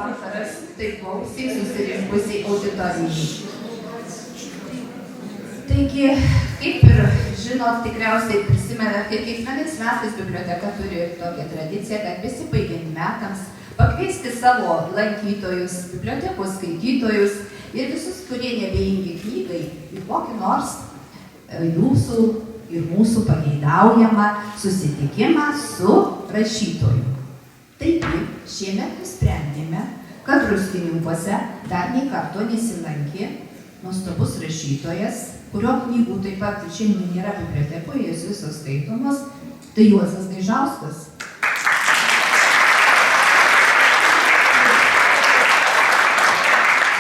vakaras taip gausiai susirinkusiai auditorijai. Taigi, kaip ir žinot, tikriausiai prisimenat, kad kiekvienais metais biblioteka turi tokią tradiciją, kad besibaigiant metams pakviesti savo lankytojus, bibliotekos skaitytojus ir visus, kurie nebejingi knygai, į kokį nors jūsų ir mūsų pageidaujamą susitikimą su rašytoju. Taigi, šiemet nusprendėme, kad Druskininkuose dar nei karto nesilankė nuostabus rašytojas, kurio knygų taip pat šiandien nėra bibliotekoje, jos visos skaitomos, tai Juozas Gaižauskas.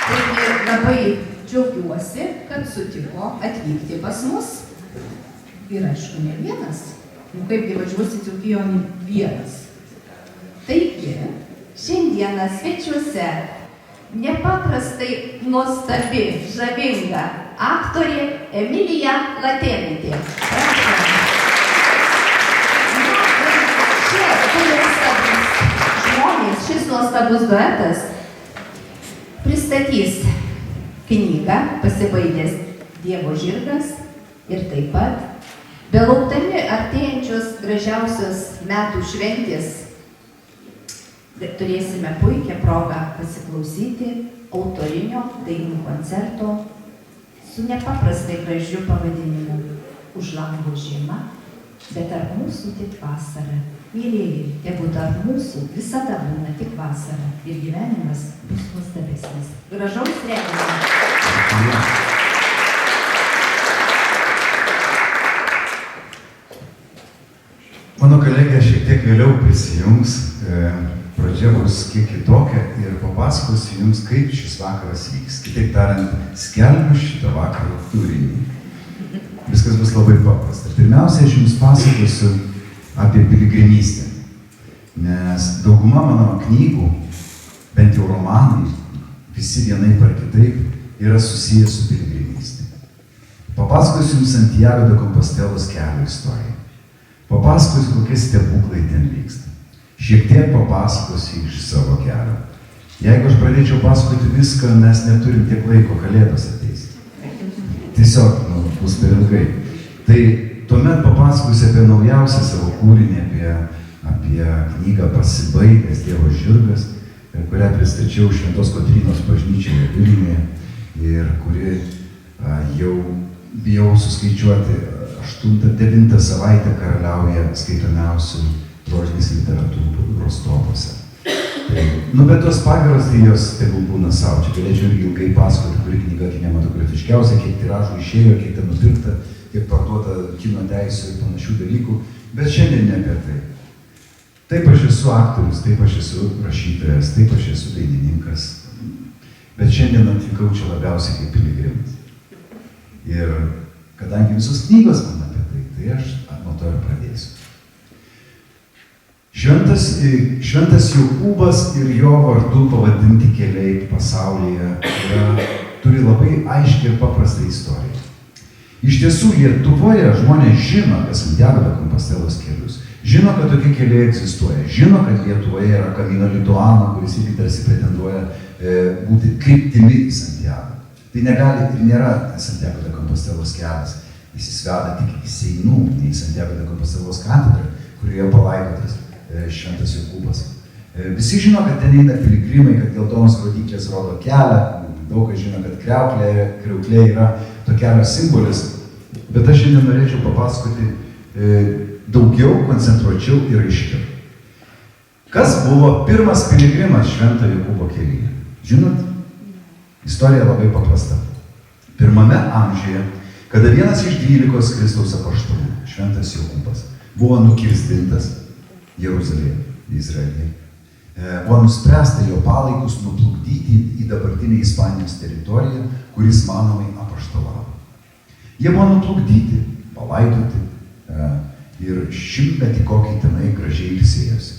Taigi labai džiaugiuosi, kad sutiko atvykti pas mus. Ir aišku, ne vienas. Kaipgi važiuosi Dzūkijon vienas. Taigi, šiandieną svečiuose nepaprastai nuostabi, žavinga aktorė Emilija Latėnaitė. Šie nuostabus žmonės, šis nuostabus duetas pristatys knygą Pasibaigęs Dievo žirgas ir taip pat, belaukdami artėjančios gražiausios metų šventės, turėsime puikią progą pasiklausyti autorinio dainų koncerto su nepaprastai gražiu pavadinimu Už lango žiema, bet tarp mūsų tik vasara. Mylėjai, tegu tarp mūsų visada būna tik vasara ir gyvenimas bus nuostabesnis. Gražaus renginio. Mano kolegė šiek tiek vėliau prisijungs, pradžia bus kiek kitokia ir papasakosiu jums, kaip šis vakaras vyks. Kitaip tariant, skelbiu šitą vakarą turinį. Viskas bus labai paprasta. Pirmiausia, aš jums pasakosiu apie piligrimystę, nes dauguma mano knygų, bent jau romanai, visi vienaip ar kitaip, yra susiję su piligrimystė. Papasakosiu jums Santiago de Compostelos kelio istoriją. Papasakosiu, kokie stebuklai ten vyksta. Šiek tiek papasakosiu iš savo kelio. Jeigu aš pradėčiau pasakoti viską, mes neturim tiek laiko, Kalėdos ateis. Tiesiog, bus per ilgai. Tai tuomet papasakosiu apie naujausią savo kūrinį, apie knygą Pasibaigęs Dievo žirgas, kurią pristačiau Šventos Kotrynos bažnyčioje Vilniuje ir kuri jau bijau suskaičiuoti 8-9 savaitę karaliauja skaitomiausių grožinės literatūros topuose. Bet tos pagaros, tai jos tegul būna savo. Čia galėčiau irgi ilgai pasakoti, kuri knyga kinematografiškiausia, kiek tiražų išėjo, kiek ten nupirkta, kiek parduota kino teisių ir panašių dalykų. Bet šiandien ne apie tai. Taip aš esu aktorius, taip aš esu rašytojas, taip aš esu dainininkas. Bet šiandien atvykau čia labiausiai kaip piligrimas. Ir kadangi visos knygos man apie tai, tai aš nuo to ir pradėsiu. Šventas Jokūbas ir jo vardu pavadinti keliai pasaulyje turi labai aiškiai ir paprastą istoriją. Iš tiesų, Lietuvoje žmonės žino apie Santiago de Compostelos kelius, žino, kad tokie keliai egzistuoja, žino, kad Lietuvoje yra Camino Lituano, kuris irgi tarsi pretenduoja būti kryptimi į Santiago. Tai negali ir nėra Santiago de Compostelos kelias, jis veda tik į Seinų, į Santiago de Compostelos katedrą, kurioje palaidotas Šventas Jokūbas. Visi žino, kad ten eina piligrimai, kad geltonos rodyklės rodo kelią, daug kas žino, kad kriauklė yra to kelio simbolis, bet aš šiandien norėčiau papasakoti daugiau, koncentruočiau ir aiškiau. Kas buvo pirmas piligrimas Švento Jokūbo kelyje? Žinot? Istorija labai paprasta. Pirmame amžiuje, kada vienas iš 12 Kristaus apaštalų, Šventas Jokūbas, buvo nukirsdintas Jeruzalėje, Izraelyje. Buvo nuspręsta jo palaikus nuplukdyti į dabartinę Ispanijos teritoriją, kuris manomai apaštalavo. Jie buvo nuplukdyti, palaidoti ir 100 kokį tenai gražiai ilsėjosi.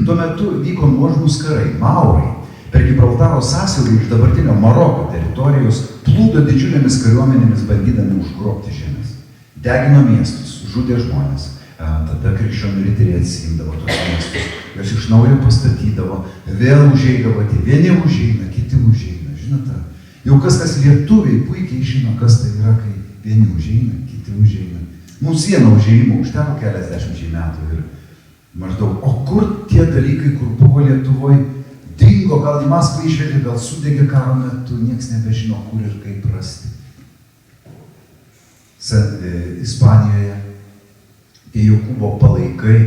Tuo metu vyko nuožmūs karai, maurai. Per Gibraltaro sąsiaurį iš dabartinio Maroko teritorijos plūdo didžiulėmis kariuomenėmis bandydami užgrobti žemės. Degino miestus, žudė žmonės. Tada krikščionių riteriai atsiimdavo tos miestus, jos iš naujo pastatydavo, vėl užeidavo, tie vieni užeina, kiti užeina, žinote. Jau kas lietuviai puikiai žino, kas tai yra, kai vieni užeina, kiti užeina. Mums vieno užėjimo užteko keliasdešimčiai metų ir maždaug, o kur tie dalykai, kur buvo Lietuvoje, dingo, gal į Maskvą išvedė, gal sudegė karo metu, nieks nebežino, kur ir kaip rasti. Ispanijoje tie Jokūbo palaikai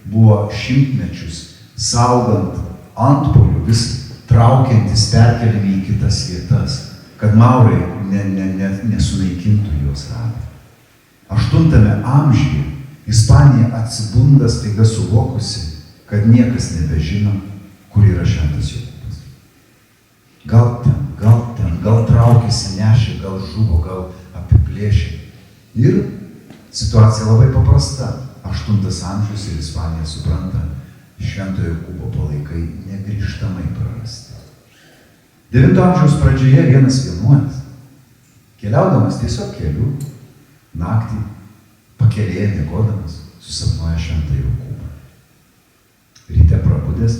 buvo šimtmečius saugant antpolių, vis traukiantis perkeliami į kitas vietas, kad maurai nesunaikintų juos radę. 8 amžiuje Ispanija atsibunda staiga suvokusi, kad niekas nebežino, kur yra šventas Jokūbas. Gal traukėsi, nešė, gal žuvo, gal apiplėšė. Ir situacija labai paprasta. 8 amžius ir Ispanija supranta, šventojo Jokūbo palaikai negrįžtamai prarasti. 9 amžiaus pradžioje vienas vienuolis, keliaudamas tiesiog keliu, naktį, pakelėje miegodamas, susapnuoja šventą Jokūbą. Ryte prabudęs,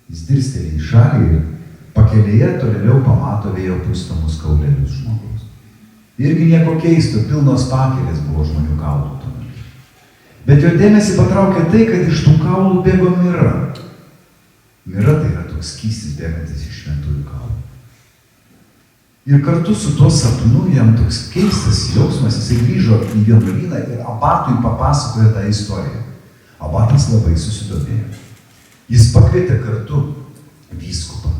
jis dirsteli į šalį ir pakelėje tolėliau pamato vėjo pustomus kaulelius žmogaus. Irgi nieko keisto, pilnos pakelės buvo žmonių kaulų tuo metu. Bet jo dėmesį patraukė tai, kad iš tų kaulų bėgo mira. Mira tai yra toks skystis bėgantis iš šventųjų kaulų. Ir kartu su tuo sapnu jam toks keistas jausmas, jisai grįžo į vienuolyną ir abatui papasakojo tą istoriją. Abatas labai susidomėjo. Jis pakvietė kartu vyskupą,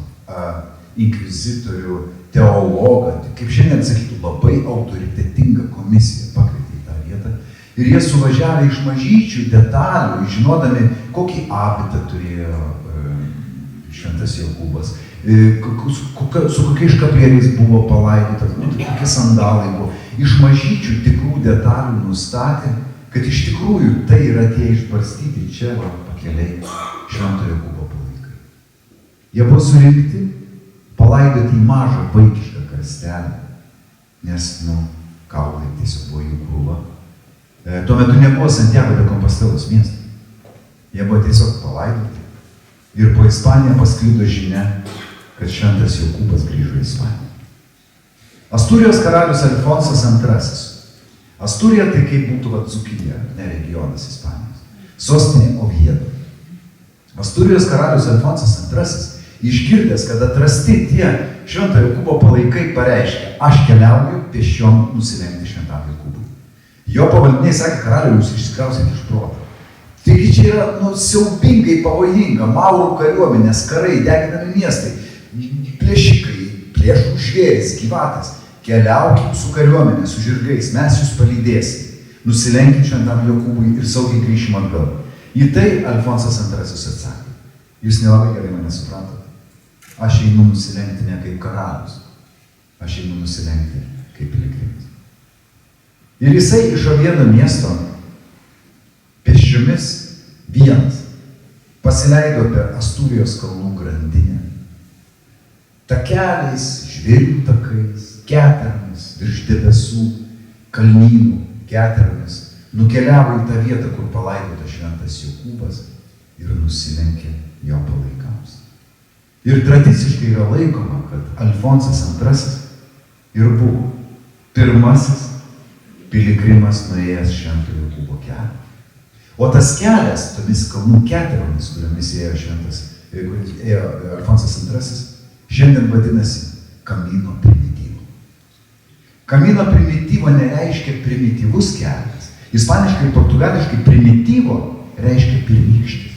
inkvizitorių, teologą, kaip šiandien sakytų, labai autoritetingą komisiją pakvietė į tą vietą. Ir jie suvažiavę iš mažyčių detalių, žinodami, kokį abitą turėjo šventas Jokūbas, su kokiais škaplieriais buvo palaidotas, kokie sandalai buvo. Iš mažyčių tikrų detalių nustatė, kad iš tikrųjų tai yra tie išbarstyti čia pakeliai švento Jokūbo palaikai. Jie buvo surinkti, palaidoti į mažą vaikišką karstelį, nes, kaulai tiesiog buvo jų krūva. Tuo metu nebuvo Santiago de Compostelos miestas. Jie buvo tiesiog palaidoti. Ir po Ispaniją pasklido žinia, kad šventas Jokūbas grįžo į Ispaniją. Asturijos karalius Alfonsas II. Asturija tai kaip būtų Dzūkija, ne regionas Ispanijos. Sostinė Oviedo. Asturijos karalius Alfonsas II, išgirdęs, kad atrasti tie švento Jokūbo palaikai, pareiškė, aš keliauju pėsčiom nusilenkti šventam Jokūbui. Jo pavaldiniai sakė, karaliau, jūs išsikrausite iš proto. Taigi čia yra siaubingai pavojinga, maurų kariuomenės, karai, deginami miestai, plėšikai, plėšų žvėris, gyvatės. Keliaukim su kariuomenė, su žirgais, mes jūs palydėsim. Nusilenkim šventam Jokūbui ir saugiai grįšim atgal. Į tai Alfonsas II atsakė. Jūs nelabai gerai mane suprantate. Aš einu nusilenkti ne kaip karalius. Aš einu nusilenkti kaip piligrimas. Ir jisai iš Oviedo miesto pėsčiomis vienas pasileido per Asturijos kalnų grandinę. Takeliais, žvėrių takais, ketermis, virš debesų, kalnynų, ketermis, nukeliavo į tą vietą, kur palaidotas šventas Jokūbas ir nusilenkė jo palaikams. Ir tradiciškai yra laikoma, kad Alfonsas II ir buvo pirmasis piligrimas nuėjęs švento Jokūbo kelią. O tas kelias, tomis kalnų keteromis, kuriomis ėjo Alfonsas II, šiandien vadinasi Camino Primitivo. Camino Primitivo nereiškia primityvus kelias. Ispaniškai ir portugališkai primitivo reiškia pirmykštis.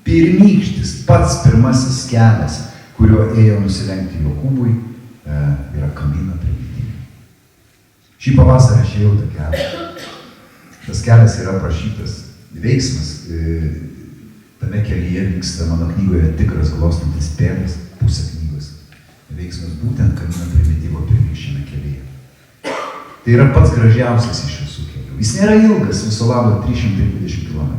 Pirmykštis, pats pirmasis kelias, kuriuo ėjo nusilenkti Jokūbui, yra Camino Primitivo. Šį pavasarį aš ėjau tą kelią. Tas kelias yra aprašytas veiksmas. Tame kelyje vyksta mano knygoje Tikras glostantis pėdas, pusė knygos. Veiksmas būtent Camino Primitivo pirmykščiame kelyje. Tai yra pats gražiausias iš visų kelių. Jis nėra ilgas, viso labo 320 km.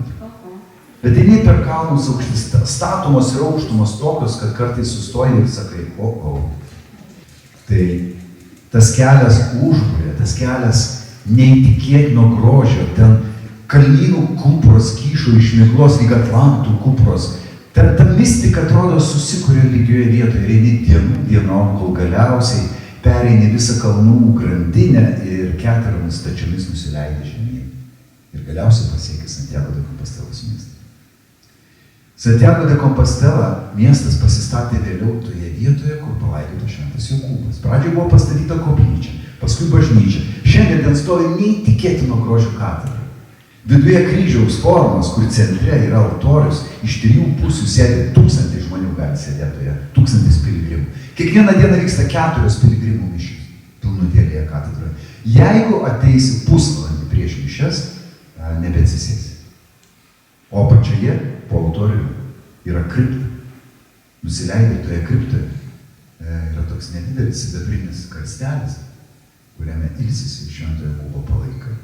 Bet eini per kalnus aukštis, statomos ir aukštumos tokios, kad kartais sustoji ir sakai, Tai tas kelias užburia, tas kelias neįtikėtino grožio, ten kalnynų kupros kyšo iš miglos lyg Atlantų kupros. Ta mistika atrodo susikuria lygioje vietoje ir eini dienom, kol galiausiai pereini visą kalnų grandinę ir 4 stačiomis nusileidi žemyn. Ir galiausiai pasiekė Santiago de Compostelos miestą. Santiago de Compostela miestas pasistatė vėliau toje vietoje, kur palaidotas Šventas Jokūbas. Pradžioje buvo pastatyta koplyčia, paskui bažnyčia. Šiandien ten stovi neįtikėtino grožio katedra. Viduje kryžiaus formos, kur centre yra altorius, iš 3 pusių sėdi 1000 žmonių gali sėdėti toje, 1000 piligrimų. Kiekvieną dieną vyksta 4 piligrimų mišios pilnutėlėje katedroje. Jeigu ateisi pusvalandį prieš mišias, nebeatsisėsi. O apačioje po altoriumi yra kripta. Nusileidai toje kriptoje yra toks nedidelis sidabrinis karstelis, kuriame ilsisi Šventojo Jokūbo palaikai.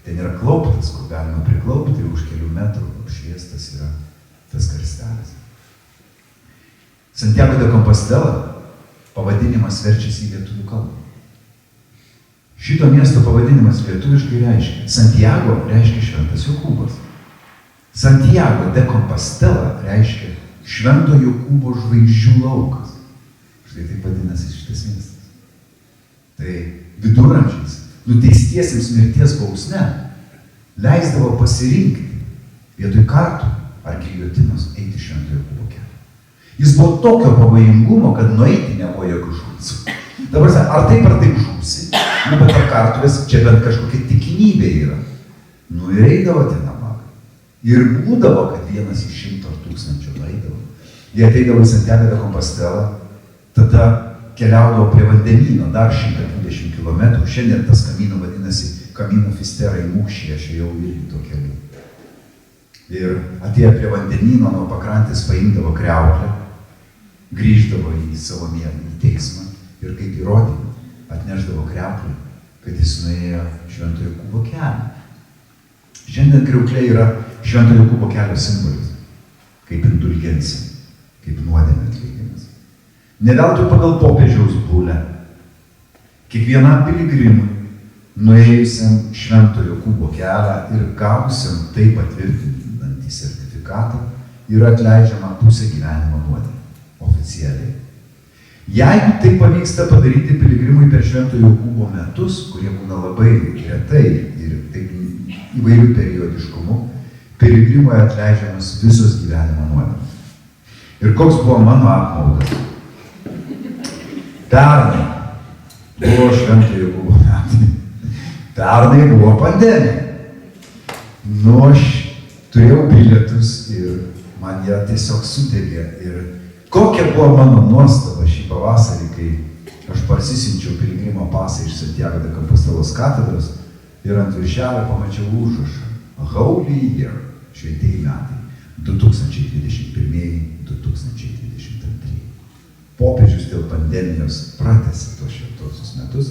Ten yra klauptas, kur galima priklaupti ir už kelių metrų apšviestas yra tas karstelis. Santiago de Compostela pavadinimas verčiasi į lietuvių kalbą. Šito miesto pavadinimas lietuviškai reiškia. Santiago reiškia Šventas Jokūbas. Santiago de Compostela reiškia Švento Jokūbo žvaigždžių laukas. Štai taip vadinasi šitas miestas. Tai viduramžiais nuteistiesiems mirties bausme leisdavo pasirinkti vietoj kartų ar giljotinos eiti Švento Jokūbo kelią. Jis buvo tokio pavojingumo, kad nueiti nebuvo jokių šansų. Dabar, ar taip žūsi, bet ar kartuvės čia bent kažkokia tikimybė yra. Ir eidavo ten nabagai. Ir būdavo, kad 1 iš 100 ar 1000 nueidavo. Jie ateidavo į Santiago de Compostela, tada keliaudavo prie vandenyno, dar 120 km. Šiandien tas kamino vadinasi Camino Fistera į Mūšį, aš jau irgi to keliu. Ir atėję prie vandenyno nuo pakrantės paimdavo kriauklę, grįždavo į savo į teismą ir kaip įrodymą atnešdavo kriauklę, kad jis nuėjo Švento Jokūbo kelią. Šiandien kriauklė yra Švento Jokūbo kelio simbolis, kaip indulgencija, kaip nuodėmė atleidimas. Ne veltui pagal popiežiaus bulę kiekvienam piligrimui, nuėjusiam Švento Jokūbo kelią ir gavusiam tai patvirtinantį sertifikatą, yra atleidžiama pusė gyvenimo nuodėmė oficialiai. Jeigu tai pavyksta padaryti piligrimui per Švento Jokūbo metus, kurie būna labai retai ir taip įvairių periodiškumų, piligrimui atleidžiamas visos gyvenimo nuodėmės. Ir koks buvo mano apmaudas? Pernai buvo Švento Jokūbo metai. Pernai buvo pandemija. Aš turėjau bilietus ir man jie tiesiog sudegė. Ir kokia buvo mano nuostaba šį pavasarį, kai aš parsisinčiau piligrimo pasą iš Santiago de Compostelos katedros ir ant viršelio pamačiau užrašą Holy Year, šventieji metai, 2021-2022. Popiežius dėl pandemijos pratęsė tos šventosius metus.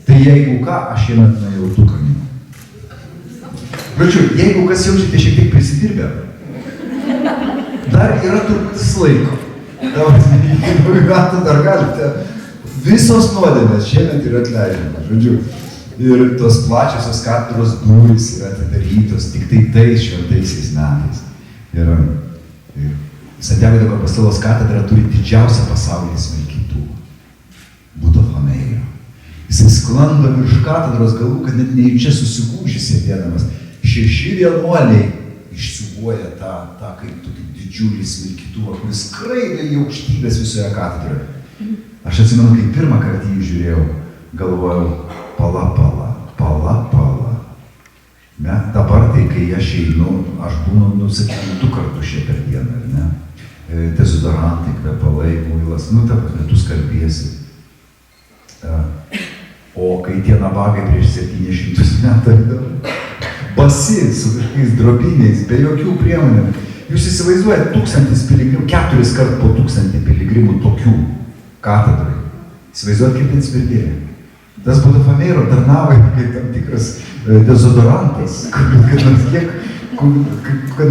Tai jeigu ką, aš šiemet nuėjau 2 kartus. Žodžiu, jeigu kas jaučiate šiek tiek prisidirbę, dar yra turbūt laiko. Dar galite. Visos nuodėmės šiemet yra atleidžiamas. Žodžiu, ir tos plačiosios katedros durys yra atidarytos tik tais šventaisiais metais. Ir Santiago de Compostelos katedra turi didžiausią pasaulyje smilkytuvą. Buto Fameiro. Jisai sklando virš katedros galvų, kad net neįčia susigūžį sėdėdamas. 6 vienuoliai išsiuvuoja tą kaip tokį didžiulį smilkytuvą, kuris skraido į aukštybės visoje katedroje. Aš atsimenu, kai pirmą kartą jį žiūrėjau, galvojau, pala. Dabar tai, kai aš einu, aš būnu, sakykime, 2 kartus šią per dieną, ar ne? Dezodorantai, kvepalai, muilas, ta prasme, tu skalbiesi. O kai tie nabagai prieš 700 metų basi, su kažkokiais drobiniais, be jokių priemonių. Jūs įsivaizduojate 1000 piligrimų, 4 kart po 1000 piligrimų tokių katedrai. Įsivaizduojate, kaip ten svirdėjo. Tas Buto Fameiro tarnavo kaip tam tikras dezodorantas, kad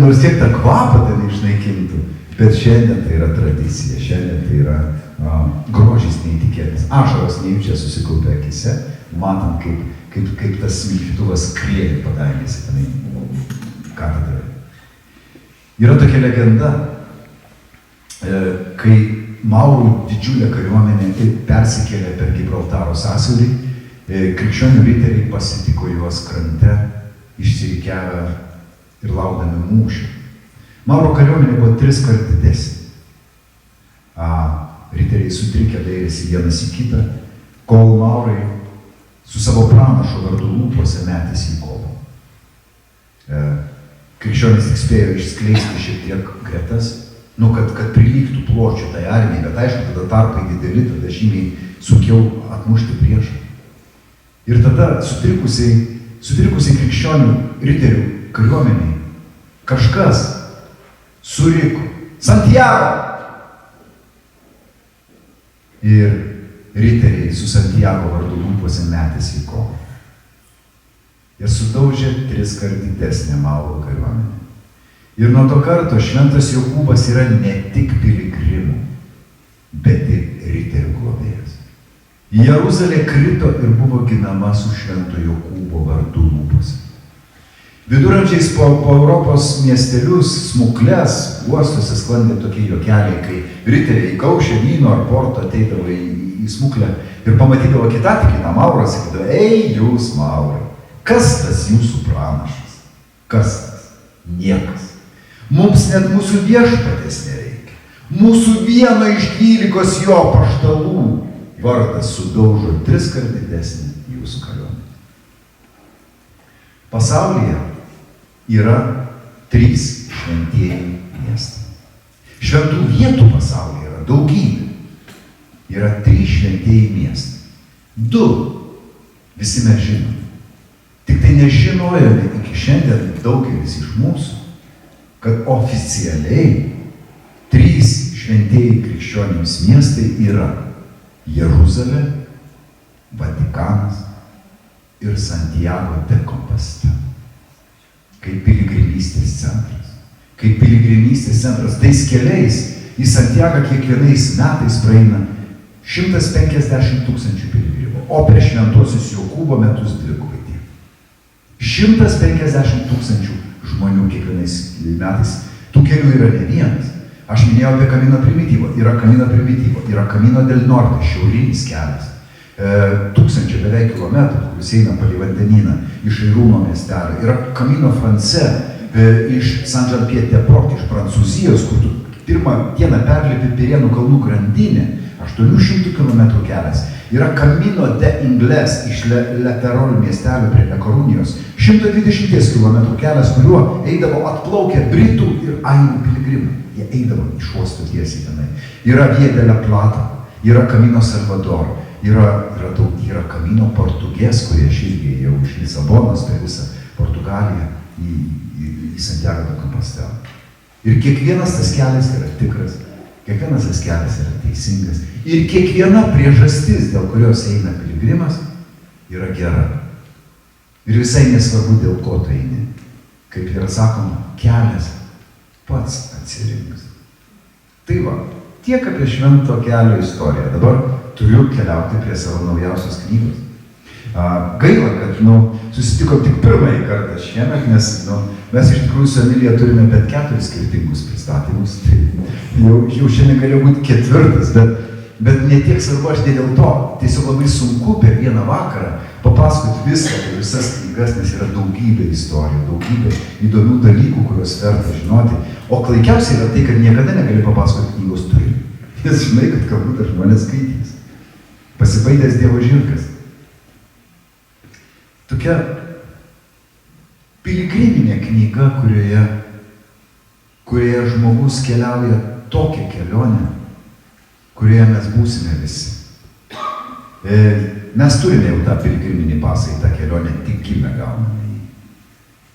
nors kiek tą kvapą ten išnaikintų. Bet šiandien tai yra tradicija, šiandien tai yra grožis neįtikėtas. Ašaros nejučia susikaupia akise, matant, kaip tas smilkytuvas skrieja padangėsi tenai katedroje. Yra tokia legenda, kai Maurų didžiulė kariuomenė persikėlė per Gibraltaro sąsiaurį, krikščionių riteriai pasitiko juos krante, išsirikiavę ir laukdami mūšio. Mauro kariuomenė buvo 3 kart didesnė. Riteriai sutrikę dairėsi vienas į kitą, kol Maurai su savo pranašo vardu lūpose metėsi į kovą. Krikščionys tik spėjo išskleisti šiek tiek gretas, kad prilygtų pločio tai armijai, bet aišku, tada tarpai dideli, tada žymiai sunkiau atmušti priešą. Ir tada sutrikusiai krikščionių riterių kariuomeniai kažkas suriko: Santiago! Ir riteriai su Santiago vardu lūpose metėsi į kovą. Ir sudaužė 3 kart didesnę Mauro kariuomenę. Ir nuo to karto šventas Jokūbas yra ne tik piligrimų, bet ir riterių globėjas. Jeruzalė krito ir buvo ginama su švento Jokūbo vardu lūpose. Viduramžiais po Europos miestelius, smukles, uostuose sklandė tokie juokeliai, kai riteriai gaušė vyno ar porto ateidavo į smuklę ir pamatydavo kitą Maurą, sakydavo: ei, jūs Maurai, kas tas jūsų pranašas? Kas tas? Niekas. Mums net mūsų viešpatės nereikia. Mūsų vieno iš 12 jo paštalų vardas sudaužo 3 kart didesnį jūsų kariuomenę. Pasaulyje yra 3 šventieji miestai. Šventų vietų pasaulyje yra daugybė. Yra 3 šventieji miestai. 2 visi mes žinome. Tik tai nežinojome iki šiandien daugelis iš mūsų, kad oficialiai 3 šventieji krikščionims miestai yra Jeruzalė, Vatikanas ir Santiago de Compostela. Kaip piligrimystės centras. Kaip piligrimystės centras. Tais keliais į Santiagą kiekvienais metais praeina 150 000 piligrimų, o per šventuosius Jokūbo metus 2 tiek. 150 000 žmonių kiekvienais metais. Tų kelių yra ne vienas. Aš minėjau apie Camino Primitivo. Yra Camino Primitivo, yra Camino del Norte, šiaurinis kelias. 1000 beveik kilometrų, kuris eina palei vandenyną iš Airuno miestelio. Yra Camino France iš Saint-Jean-Pied-de-Port, iš Prancūzijos, kur tu pirmą dieną perlipi Pirėnų kalnų grandinę, 800 km kelias. Yra Camino de Ingles iš Leterol miestelio prie Le Corunijos, 120 km kelias, kuriuo eidavo atplaukę britų ir airių piligrimai. Jie eidavo iš uosto tiesiai tenai. Yra Via de la Plata, yra Camino Salvador, yra Camino Portugės, kurie aš irgi jau iš Lisabonos per visą Portugaliją į Santiago de Compostela. Ir kiekvienas tas kelias yra tikras, kiekvienas tas kelias yra teisingas. Ir kiekviena priežastis, dėl kurios eina piligrimas, yra gera. Ir visai nesvarbu, dėl ko tu eini. Kaip yra sakoma, kelias pats atsirinks. Tai va, tiek apie švento kelio istoriją. Dabar turiu keliauti prie savo naujausios knygos. Gaila, kad susitikom tik pirmąjį kartą šiemet, nes mes iš tikrųjų su Emilija turime bet 4 skirtingus pristatymus. Tai jau šiandien galėjo būti 4, bet ne tiek svarbu, aš ne dėl to. Tiesiog labai sunku per vieną vakarą papasakoti viską, visas knygas, nes yra daugybė istorijų, daugybė įdomių dalykų, kuriuos verta žinoti. O klaikiausiai yra tai, kad niekada negali papasakoti knygos turinį. Nes žinai, kad galbūt dar žmonės skaitys. Pasibaidęs Dievo žirgas. Tokia piligriminė knyga, kurioje žmogus keliauja tokią kelionę, kurioje mes būsime visi. Mes turime jau tą piligriminį pasą į tą kelionę, tik gimę gauname jį.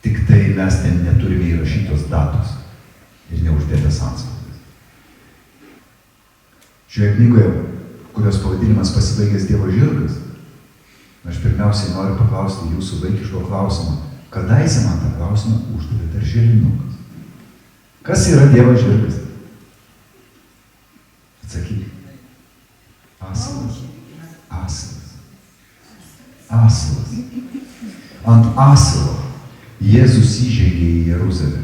Tik tai mes ten neturime įrašytos datos ir neuždėtas antspaudas. Šioje knygoje, kurios pavadinimas Pasibaigęs Dievo žirgas, aš pirmiausiai noriu paklausti jūsų vaikiško klausimą. Kadaise man tą klausimą uždavė darželinukas. Kas yra Dievo žirgas? Jėzus įžengė į Jeruzalę,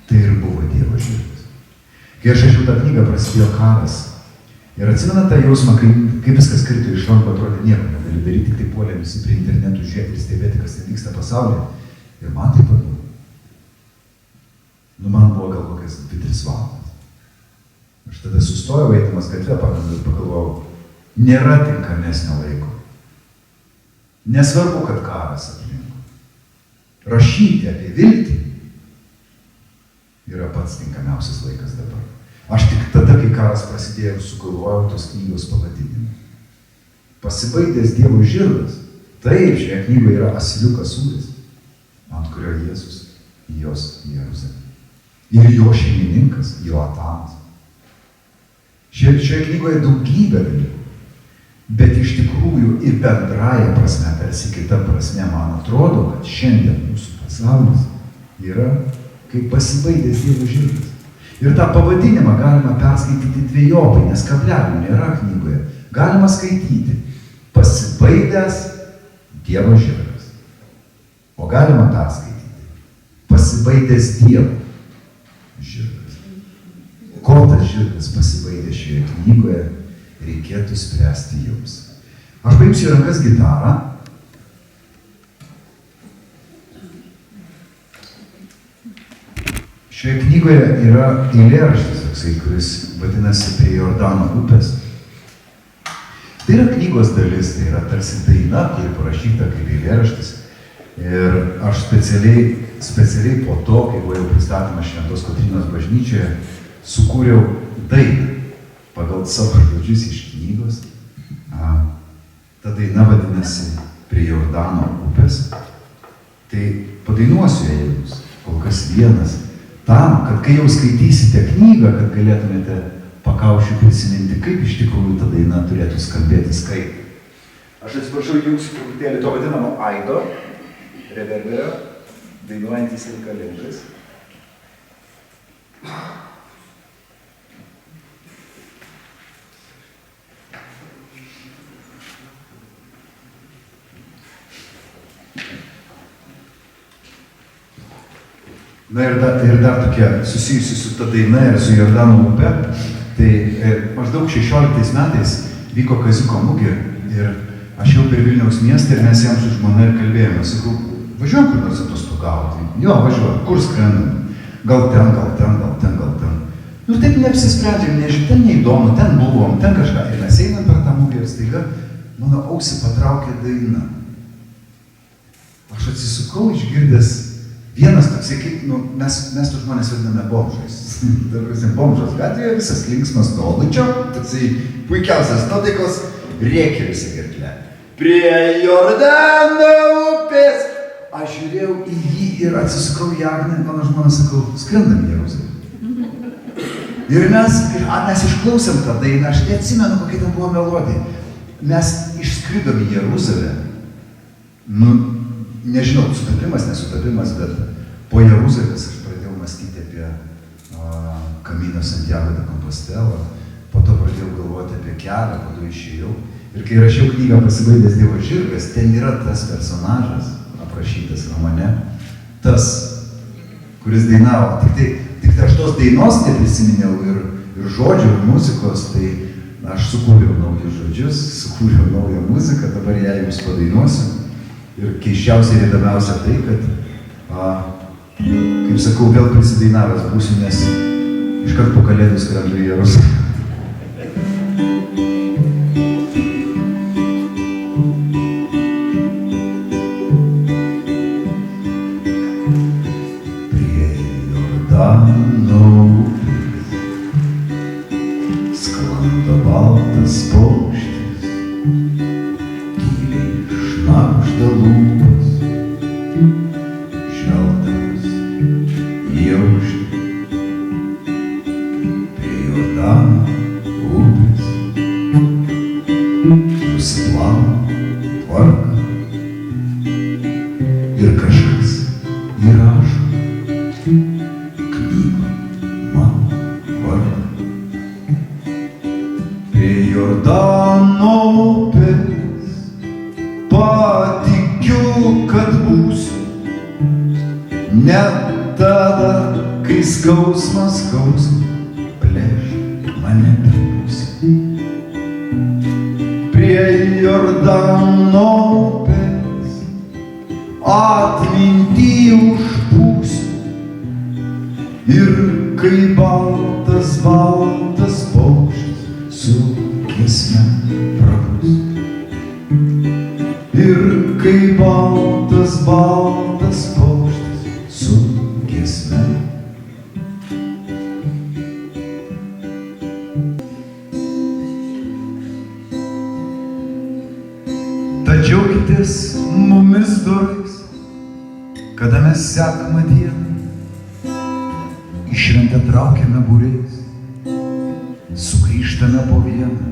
tai ir buvo Dievo žirgas. Kai aš rašiau tą knygą, prasidėjo karas. Ir atsimena tą jausmą, kai viskas krito iš rankų, atrodė nieko negali daryti, tik tai puolė visi prie internetų žiūrėti ir stebėti, kas ten vyksta pasaulyje. Ir man taip pat buvo. Man buvo gal kokias 2-3 valandas. Aš tada sustojau, eidamas gatve, ir pagalvojau, nėra tinkamesnio laiko. Nesvarbu, kad karas aplinkui. Rašyti apie viltį yra pats tinkamiausias laikas dabar. Aš tik tada, kai karas prasidėjo, sugalvojau tos knygos pavadinimą. Pasibaigęs Dievo žirgas. Taip, šioje knygoje yra asiliukas sūris, ant kurio Jėzus jos į Jeruzalę. Ir jo šeimininkas, Joatamas. Šioje knygoje daugybė dalykų. Bet iš tikrųjų ir bendraja prasme, tarsi kita prasme, man atrodo, kad šiandien mūsų pasaulis yra kaip pasibaigęs Dievo žirgas. Ir tą pavadinimą galima perskaityti dvejopai, nes kablelių nėra knygoje. Galima skaityti pasibaigęs Dievo žirgas. O galima perskaityti pasibaigęs Dievo žirgas. Ko tas žirgas pasibaigė šioje knygoje, reikėtų spręsti jums. Aš paimsiu į rankas gitarą. Šioje knygoje yra eilėraštis toksai, kuris vadinasi Prie Jordano upės. Tai yra knygos dalis, tai yra tarsi daina, kuri parašyta kaip eilėraštis. Ir aš specialiai po to, kai buvo jau pristatomas Šventos Kotrynos bažnyčioje, sukūriau dainą pagal savo žodžius iš knygos. Ta daina vadinasi Prie Jordano upės. Tai padainuosiu jums kol kas vienas, tam, kad kai jau skaitysite knygą, kad galėtumėte pakaušiu prisiminti, kaip iš tikrųjų ta daina turėtų skambėti kaip. Aš atsiprašau jums truputėlį to vadinamo aido, reverberio, dainuojantis reikalingas. Na ir dar tokia susijusi su ta daina ir su Jordano upe. Tai maždaug 16 metais vyko Kaziuko mugė ir aš jau per Vilniaus miestą ir mes jam su žmona ir kalbėjome. Sakau, važiuojam kur nors atostogauti. Jo, važiuojam, kur skrendam? Gal ten, gal ten, gal ten, gal ten. Nu taip neapsisprendžiam, nežinau, ten neįdomu, ten buvom, ten kažką. Ir mes einam per tą mugę ir staiga mano ausį patraukė daina. Aš atsisukau išgirdęs vienas toksai, kaip, mes tu žmonės vadiname bomžais. Bomžos gatvėje visas linksmas tolučio, toksai puikiausias nuotaikos, rėkia visą gerklę. Prie Jordano upės. Aš žiūrėjau į jį ir atsisukau į Agnę, mano žmoną sakau, skrendam į Jeruzalę. Ir mes išklausėm tą dainą, aš neatsimenu, kokia ten buvo melodija. Mes išskridom į Jeruzalę. Nežinau, sutapimas, nesutapimas, bet po Jeruzalės aš pradėjau mąstyti apie Camino Santiago de Compostela, po to pradėjau galvoti apie kelią, po to išėjau. Ir kai rašiau knygą Pasibaigęs Dievo žirgas, ten yra tas personažas, aprašytas romane, tas, kuris dainavo. Tik aš tos dainos neprisiminiau ir žodžių, ir muzikos, tai aš sukūriau naujus žodžius, sukūriau naują muziką, dabar ją jums padainuosiu. Ir keisčiausia ir įdomiausia tai, kad, kaip sakau, vėl prisidainavęs būsiu, nes iškart po Kalėdų skrendu į Jeruzalę. Prie Jordano upės sklando baltas paukštis, tyliai šnabžda lūpas, žvelgdamas į auštį. Prie Jordano upės susiplauna tvarka ir kažkas įrašo knygą mano vardą. Prie Jordano skausmas plėš mane per pusę. Prie Jordano upės atmintį užpūsiu ir kai baltas paukštis su giesme prabus. Ir kai baltas paukštis su giesme. Tad džiaukitės mumis dorais, kada mes sekmą dieną į šventę traukiame būriais, sugrįžtame po vieną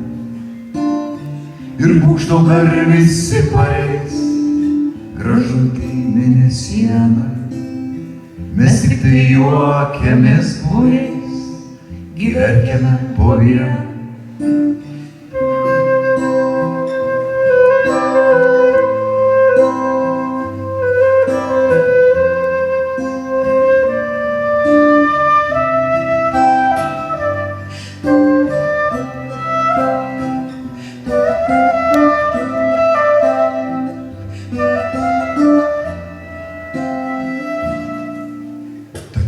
ir būgštauga visi pareis gražutį mėnesieną. Mes tik tai juokiamės būriais, gyverkiame po vieną.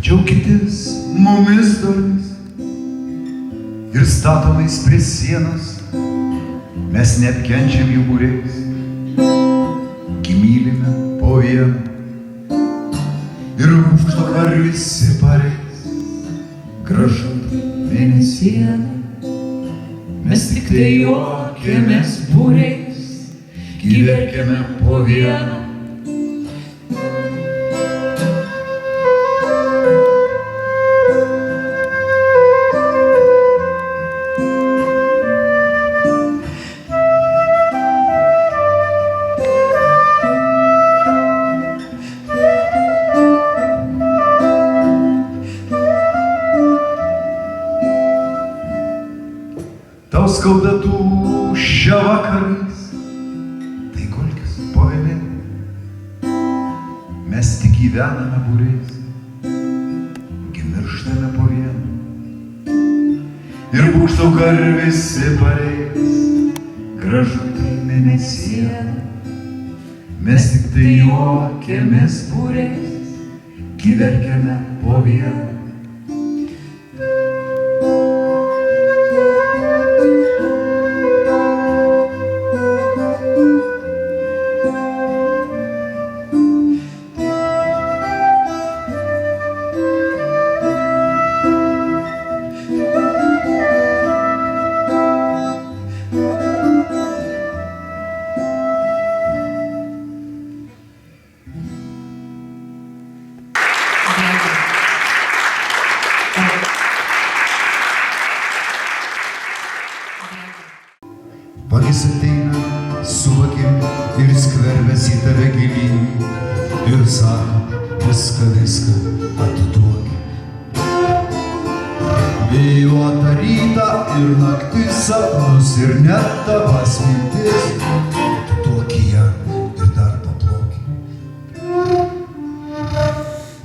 Džiaukitės mumis dorais ir statomais prie sienos, mes neapkenčiam jų būriais, mylime po vieną ir užvakar visi pareis gražutį mėnesieną. Mes tik tai juokiamės būriais, gyverkiame po vieną. Tau skauda tuščia vakarais, tai gulkis po vėliavą. Mes tik gyvename būriais, mirštame po vieną. Ir būgštauga visi pareis gražutį mėnesieną. Mes tik tai juokiamės būriais, gyverkiame po vieną. Vagis ateina su vakim ir skverbiasi į tave gilyn ir sako, viską atiduok. Vėjuotą rytą ir naktis sapnus ir net tavas mintis, atiduok ją ir dar paplok.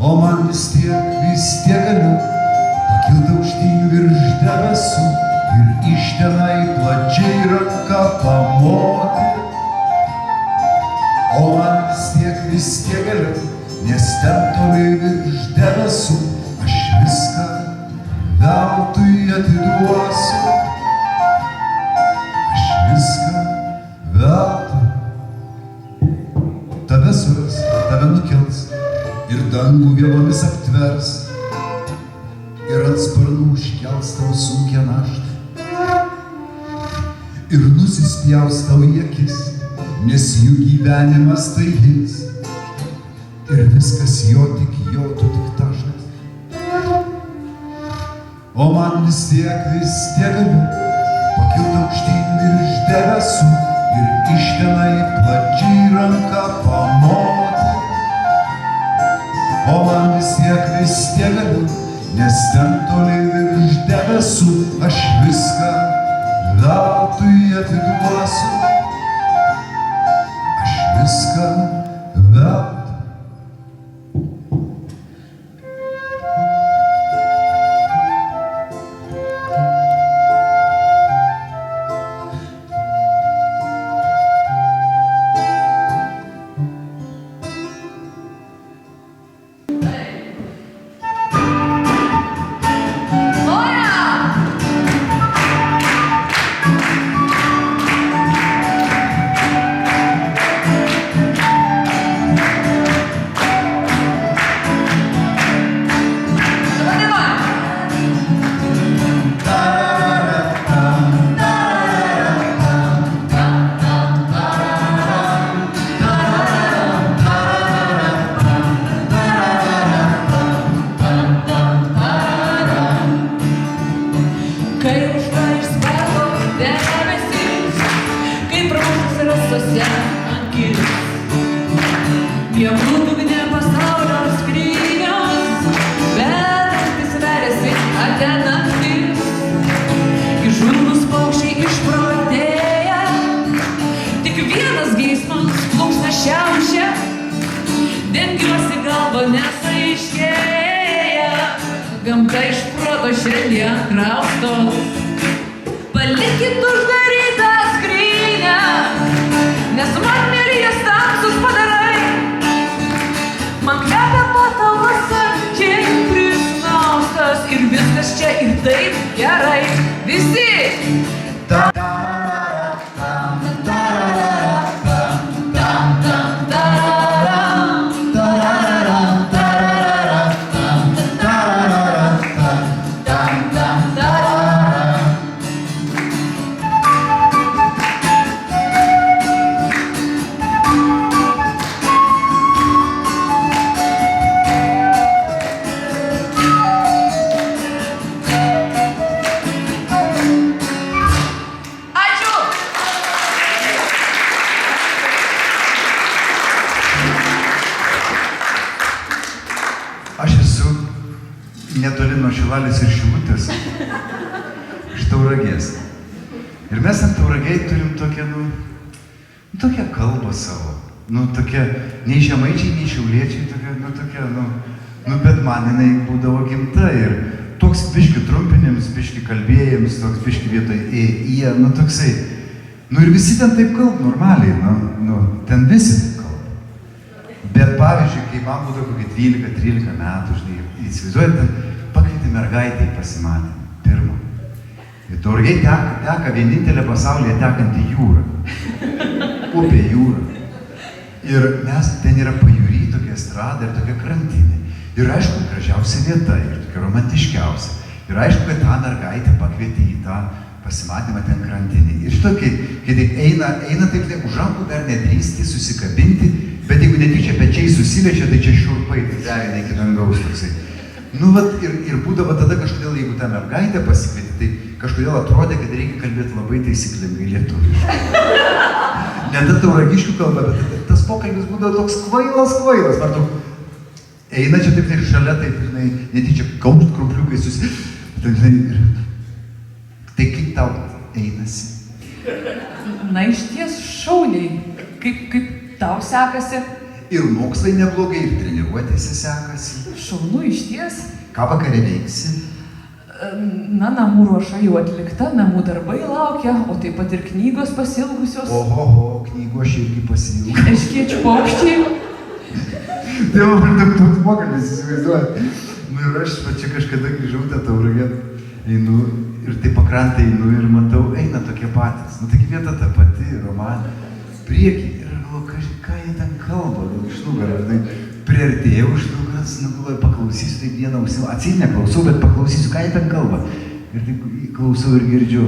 O man vis tiek galiu pakilti aukštyn virš debesų ir iš tenai plačiai ranką pamoti. O man vis tiek galiu, nes ten toli virš debesų aš viską veltui atiduosiu. Aš viską veltui. Tave suras, tave nukels ir dangų vielomis aptvers ir ant sparnų užkels tau sunkią naštą. Ir nusispjaus tau į akis, nes jų gyvenimas tai jis. Ir viskas jo, tu tik taškas. O man vis tiek galiu pakilti aukštyn virš debesų ir iš tenai plačiai ranką pamoti. O man vis tiek galiu, nes ten toli virš debesų aš viską veltui atiduosiu. Aš viską veltui. visai iš proto šiandien kraustos. Palikit uždarytą skrynę, nes man mėlyjas tamsus padarai. Man kvepia patalas akiai prisnaustas ir viskas čia ir taip gerai. Visi! Aš esu netoli nuo Šilalės ir Šilutės, iš Tauragės. Ir mes ant Tauragiai turim tokią, tokią kalbą savo. Tokia, nei žemaičiai, nei šiauliečiai, tokia, bet man jinai būdavo gimta. Ir toks biški trumpinėms, biški kalbėjams, toks biški vietoj ie, toksai. Ir visi ten taip kalb normaliai, ten visi taip kalb. Bet pavyzdžiui, kai man būdavo kokie 12-13 metų, žinai, įsivaizduojat, ten pakvietė mergaitę į pasimatymą, pirmą. Ir Tauragėj teka vienintelė pasaulyje tekanti jūra. Upė jūra. Ir mes, ten yra pajūry, tokia estrada ir tokia krantinė. Ir aišku, gražiausia vieta ir tokia romantiškiausia. Ir aišku, kad tą mergaitę pakvietė į tą pasimatymą ten krantinį. Ir šito, kai taip eina taip už rankų dar nedrįsti, susikabinti, bet jeigu netyčia pečiai susiliečia, tai čia šiurpai, tai derina iki dangaus toksai. Ir būdavo tada kažkodėl, jeigu tą mergaitę pasikvietė, tai kažkodėl atrodė, kad reikia kalbėti labai taisyklingai lietuviškai. Ne ta tauragiškių kalba, bet tas pokalbis būdavo toks kvailas. Maždaug, eina čia taip ir šalia, taip, žinai, netyčia kaukšt krumpliukai Tai kaip tau einasi? Na, iš ties šauniai. Kaip tau sekasi? Ir mokslai neblogai, ir treniruotėse sekasi. Šaunu iš ties. Ką vakare veiksi? Na, namų ruoša jau atlikta, namų darbai laukia, o taip pat ir knygos pasilgusios. Oho, knygų aš irgi pasilgu. Erškėčių paukščiai. Tai va, pradėk toks pokalbis, įsivaizduoju. Ir aš čia kažkada grįžau tą Tauragę, einu ir taip pakrantą einu ir matau, eina tokie patys. Taigi vieta ta pati, romanė. Priekį. Ir galvoju, ką jie ten kalba, iš nugarą. Priartėjau iš nugaras, galvoju, paklausysiu taip vieną ausimą. Atseit neklausau, bet paklausysiu, ką jie ten kalba. Ir taip klausau ir girdžiu.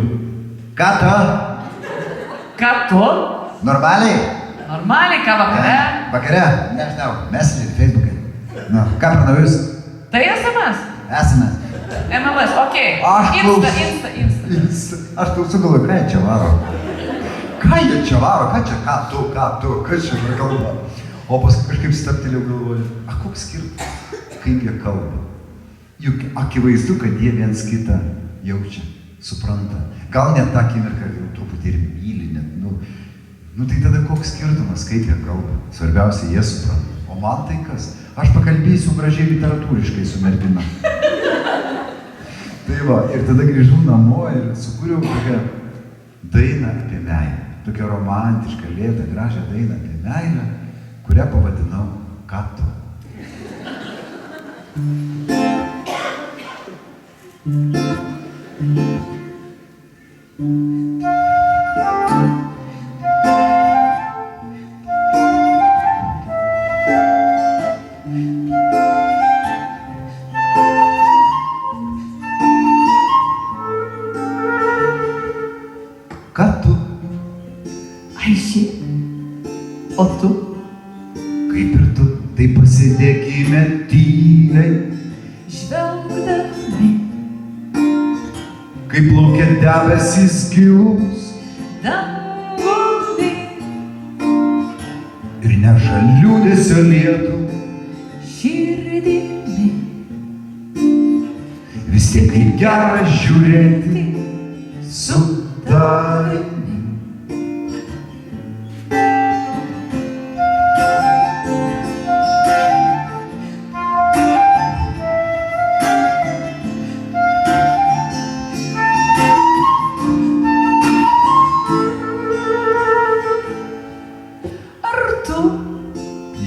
Ką tu? Ką tu? Normaliai? Normaliai, ką vakare? Vakare? Nežinau, Messenger, Facebook'e. Ką pranavus? Tai SMS? SMS. MMS, okei. Insta. Aš klausiu, galvoju, ką jie čia varo? Ką čia kalba? O paskui kažkaip stabtelėjau, galvoju, koks skirtumas, kaip jie kalba? Juk akivaizdu, kad jie viens kitą jaučia, supranta. Gal net tą akimirką jau truputį ir myli, net, tai tada koks skirtumas, kaip jie kalba? Svarbiausia, jie supranta. O man tai kas? Aš pakalbėsiu gražiai literatūriškai su mergina. Tai va, ir tada grįžau namo ir sukūriau tokią dainą apie meilę. Tokią romantišką, lėtą, gražią dainą apie meilę, kurią pavadinau Ką tu? Ką tu? Aiši. O tu? Kaip ir tu, tai pasidėkime tyliai. Žvelgdami. Kaip plaukia debesys gilūs. Dangumi. Ir neša liūdesio lietų. Širdimi. Vis tiek kaip gera žiūrėti su tavimi.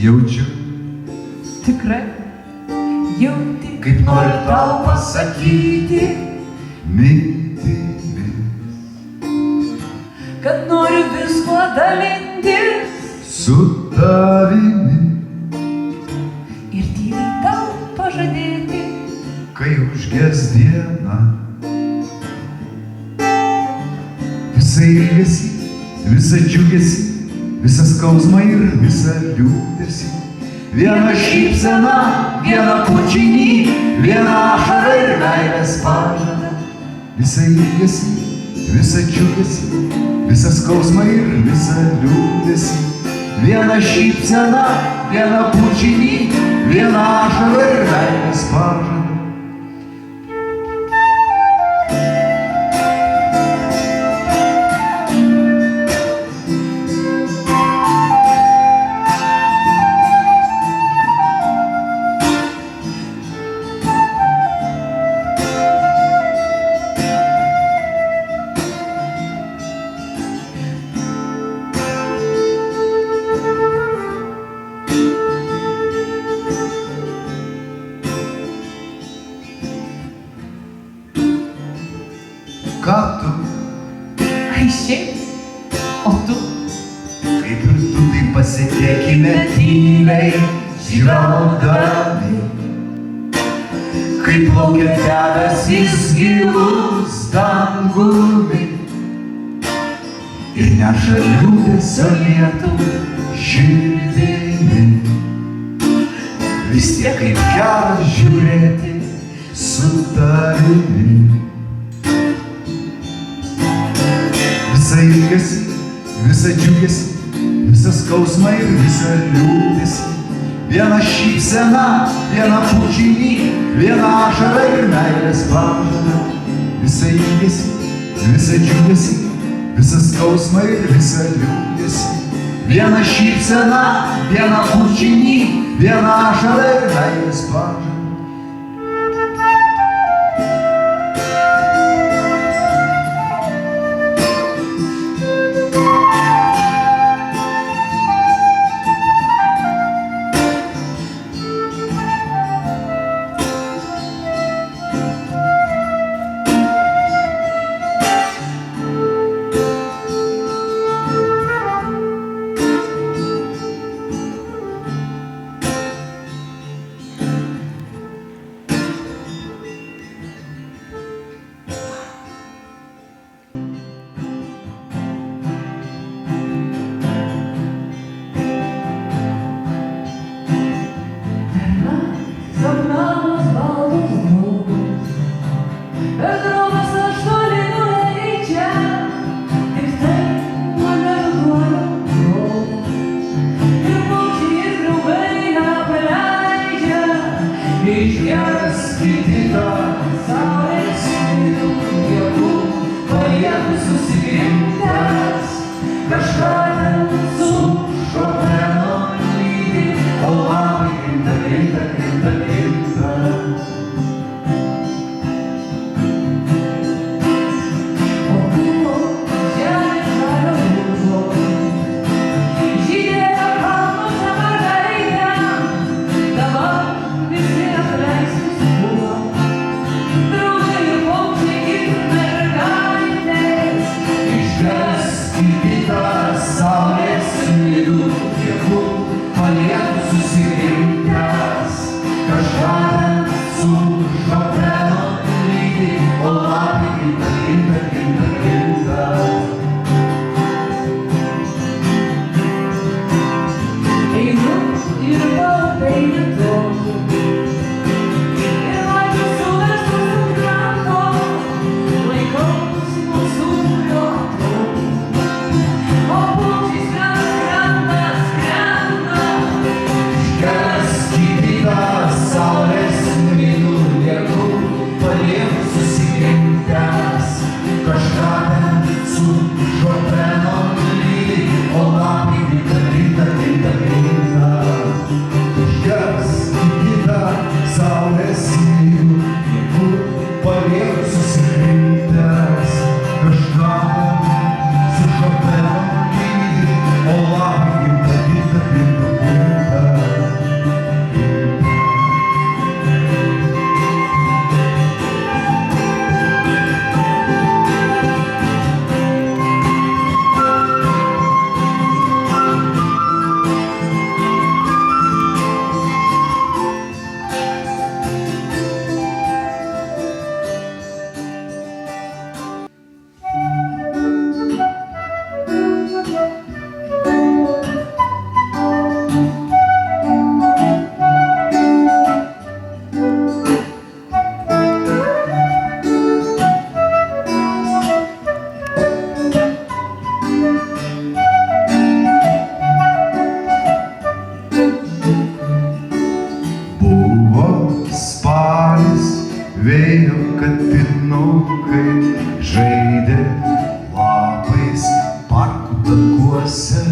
jaučiu, Tikrai, jauti, kaip noriu tau pasakyti mintimis, kad noriu visko dalintis su tavimi, ir tyliai tau pažadėti, kai užges diena. Visą ilgesį, visą džiugesį, visą skausmą ir visą liūdesį, vieną šypseną, vieną pučinį, vieną ašarą ir meilės pažadą. Visą ilgesį, visą džiugesį, visą skausmą ir visą liūdesį, vieną šypseną, vieną pučinį, vieną ašarą ir meilės pažadą. Ką tu, ai šiaip, o tu, kaip ir tu, tai pasitikime tyliai, žvelgdami, kaip plaukia debesys gilus dangumi ir neša liūdesio lietų širdimi. Vis tiek kaip gera žiūrėti su tavimi. Visą ilgesį, visą džiugesį, visą skausmą ir visą liūdesį, vieną šypseną, vieną pučinį, vieną ašarą ir meilės pažadą. Visą ilgesį, visą džiugesį, visą skausmą ir visą liūdesį, vieną šypseną, vieną pučinį, vieną ašarą ir meilės pažadą. sapnamas baltas draugas, bet draugas aš toli nuleidžia, tik tai mane duoda draugas, ir paukščiai ir draugai nepaleidžia, išgeras kritika saulės spindulių, palieku susigrimtęs, kažką ten su Šopeno lydi, o lapai krinta, krinta, krinta, krinta. O buvo žemė žalio rūbo, žydėjo kalnuose mergaitė, dabar visi apleistus buvo. katinukai žaidė lapais parkų takuose.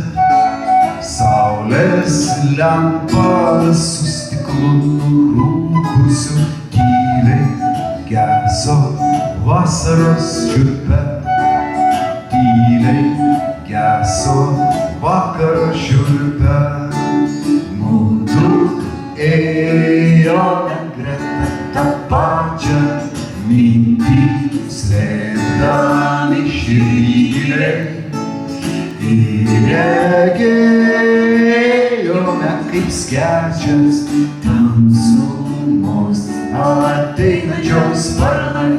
Saulės lempa su stiklu nurūkusiu tyliai geso vasaros šiurpe. Tyliai geso vakaro šiurpe. Mudu ėjome greta tą pačią mintį, slėpdami širdį. Ir regėjome kaip skečias tamsumos ateinančios sparnai.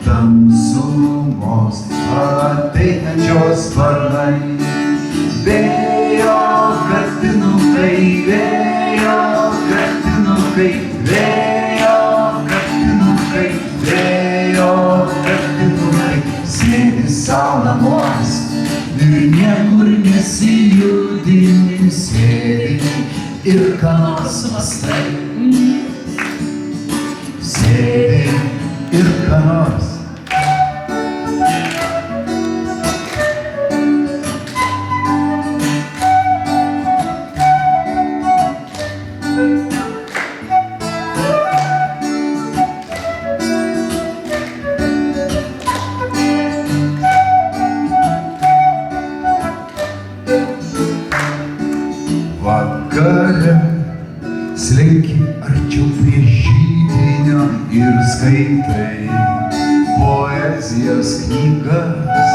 Tamsumos ateinančios sparnai. Vėjo katinukai, vėjo katinukai, vėjo katinukai, vėjo katinukai. Sėdi sau namuos ir niekur nesijudini, sėdi ir ką nors mąstai. Sėdi ir ką nors. Vakare slenki arčiau prie židinio ir skaitai poezijos knygas.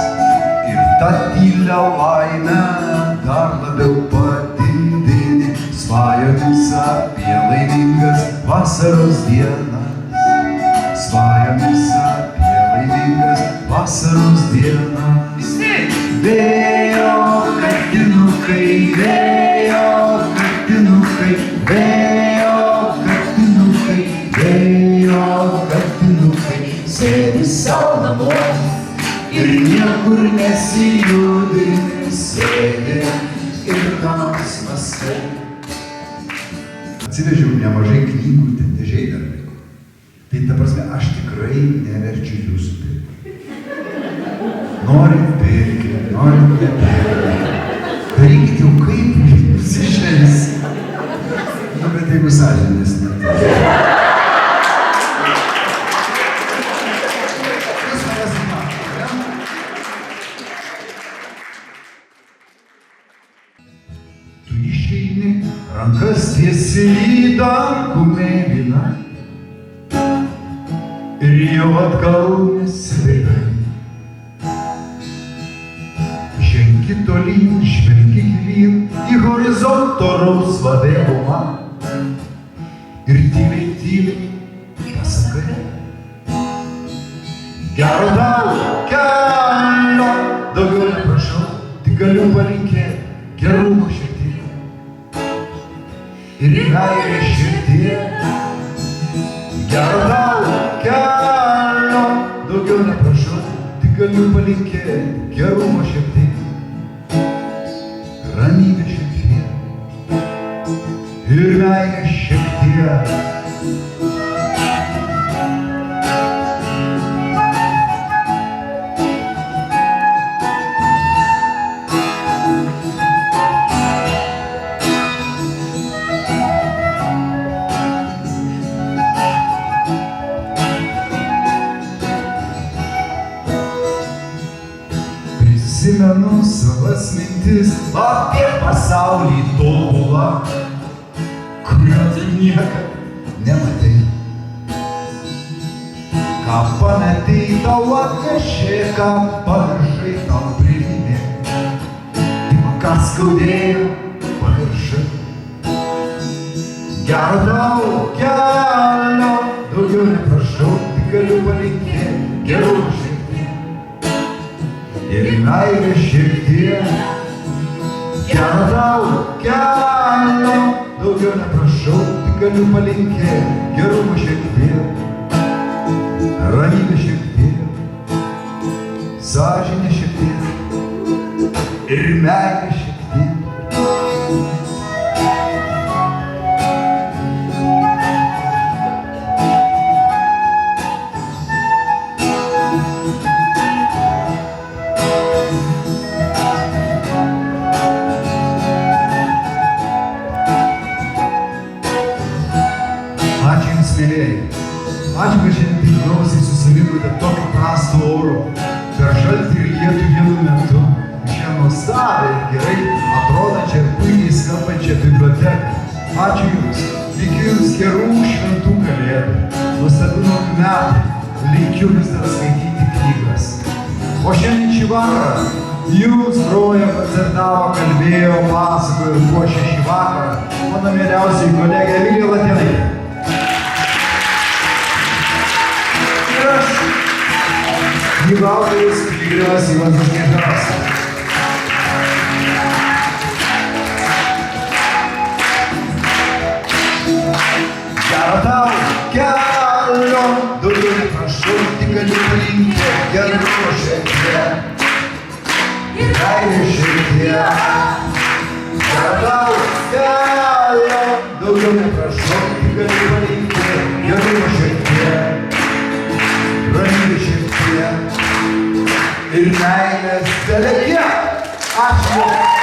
Ir tą tylią laimę dar labiau padidini, svajomis apie laimingas vasaros dienas. Svajomis apie laimingas vasaros dienas. Vėjo katinukai, vėjo katinukai, vėjo katinukai, vėjo katinukai. Sėdi sau namuos ir niekur nesijudini, sėdi ir ką nors mąstai. Atsivežiau nemažai knygų, ten dėžiai dar liko. Tai ta prasme, aš tikrai neverčiu jūsų pirkti. Norit pirkti, norit nepirkti. Darykit jau kaip jums išleis. Nu, bet jeigu sąžinės netai. Jūs manęs matote, ne? Tu išeini, rankas tiesi į dangų mėlyną ir jau atgal nesibėgai. Žengi tolyn, žvelgi gilyn į horizonto rausvą vėlumą ir tyliai, tyliai pasakai: gero tau kelio, daugiau neprašau, tik galiu palinkėti gerumo širdyje ir meilė širdyje. Gero tau kelio, daugiau neprašau, tik galiu palinkėti gerumo širdyje. Ramybė šiek tiek ir meilė šiek tiek. Prisimenu savas mintis apie pasaulį tobulą, kurio tu niekad nematai. Ką pametei tau atnešė, ką pamiršai tau priminė. Tik ką skaudėjo pamiršai. Gero tau kelio, daugiau neprašau, tik galiu palinkėti gerumo širdyje ir meilė šiek tiek. Gero tau kelio, daugiau neprašau, tik galiu palinkėti gerumo šiek tiek. Ramybė šiek tiek, sąžinė šiek tiek ir meilė šiek tiek. nuostabiai gerai atrodančią ir puikiai skambančią biblioteką. Ačiū Jums, linkiu Jums gerų šventų kalėdų, nuostabių naujų metų, linkiu vis dar skaityti knygas. O šiandien šį vakarą Jums grojo, koncertavo, kalbėjo, pasakojo ir puošė šį vakarą mano mieliausiai kolegė Emilija Latėnaitė. Ir aš, knygų autorius Piligrimas Juozas Giežauskas. Gero tau kelio, daugiau neprašau, tik galiu palinkėti gerų širdyje ir meilė širdyje. Gero tau kelio, daugiau neprašau, tik galiu palinkėti gerų širdyje, ramybė širdyje ir meilės kelyje. Ačiū.